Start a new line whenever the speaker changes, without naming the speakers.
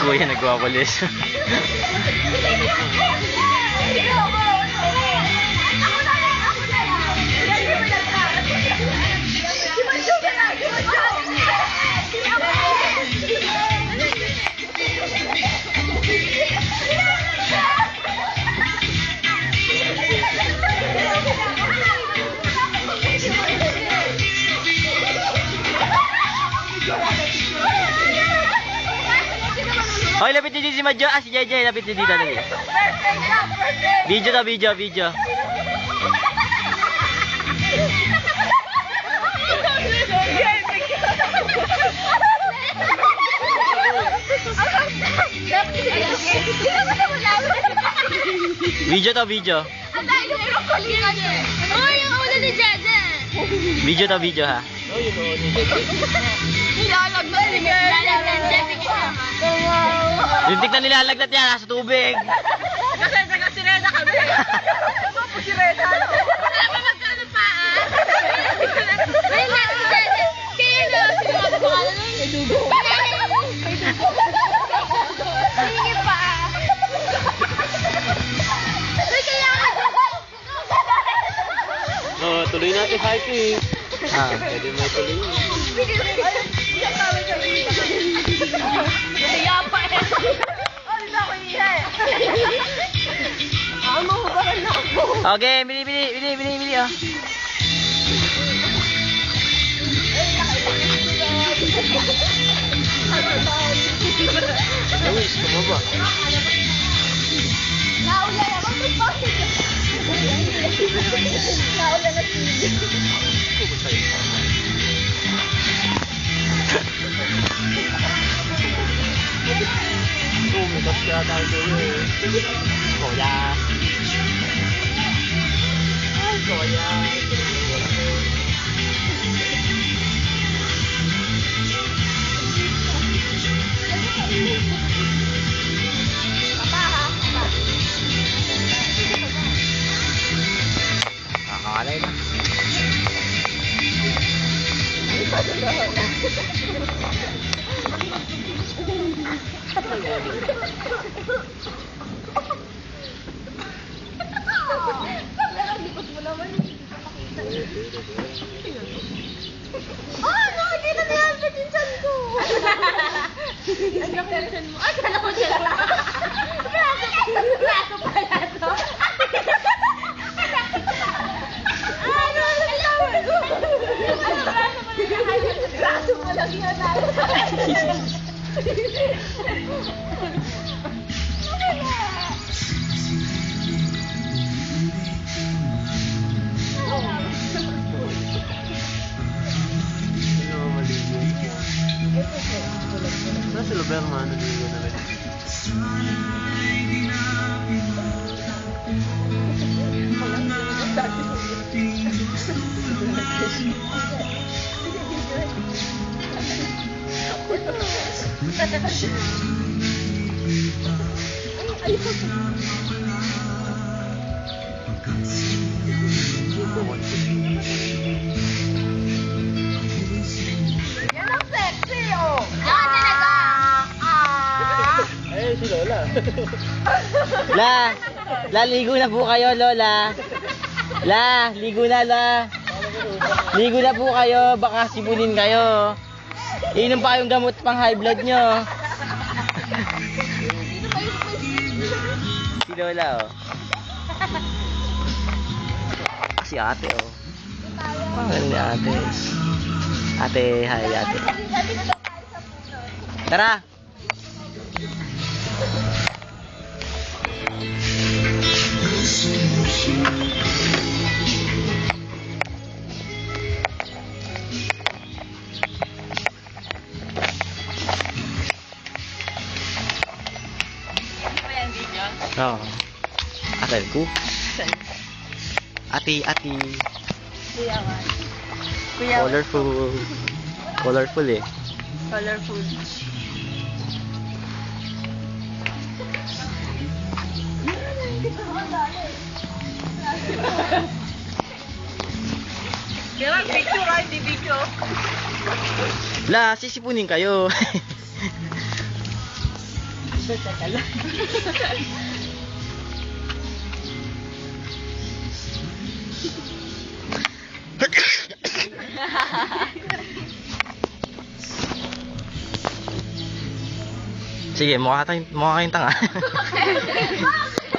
Kuya nagwawalis. Hoy, lapit dito si Madjo. Si JJ, lapit dito dali. Video to, video. Video.
Oh, yung ulo ni Jeje.
Video ha.
Nilalag na si Jeje.
Yung tignan nilalaglat yan, nasa tubig.
Kasi taga-sirena kami. Ano po sirena? Wala pa magkano pa Ayun nga si Jeje. Kaya na, sino nga pa pangalan nun? May dugo. Sige pa
Oh, tuloy natin hiking. Pwede may tuloy.
Kaya pa Oh, hindi ako iya mahubaran na ako.
Okay, bili oh.
Luis, tumaba.
Naulan naman may posit. Naulan na
Tumitas kaya tayo sa'yo eh. Kuya. Kuya.
Nakakalay na.
Likot mo naman, hindi ka pakita. Nakikita niya ang pinsan ko. Ang pinsan mo. Kala ko siya lang. Braso pala to. Braso pala yan.
Nasa lugar man, naligo na rin.
Yan ang sexy, oh. Yan talaga.
Ay, si Lola.
Ligo na po kayo, Lola. Ligo na, Ligo na po kayo, baka sipunin kayo. Inom pa yung gamot pang high blood nyo. Si Lola, oh. Si ate, oh. Pangalan ni ate. Ate, hi, ate. Tara! Oo. Atal ko. Ati. Colorful. Colorful eh.
Colorful. Kaya picture ay di video.
La, sisipunin kayo. Teka lang. Sige, mukha kayong tanga.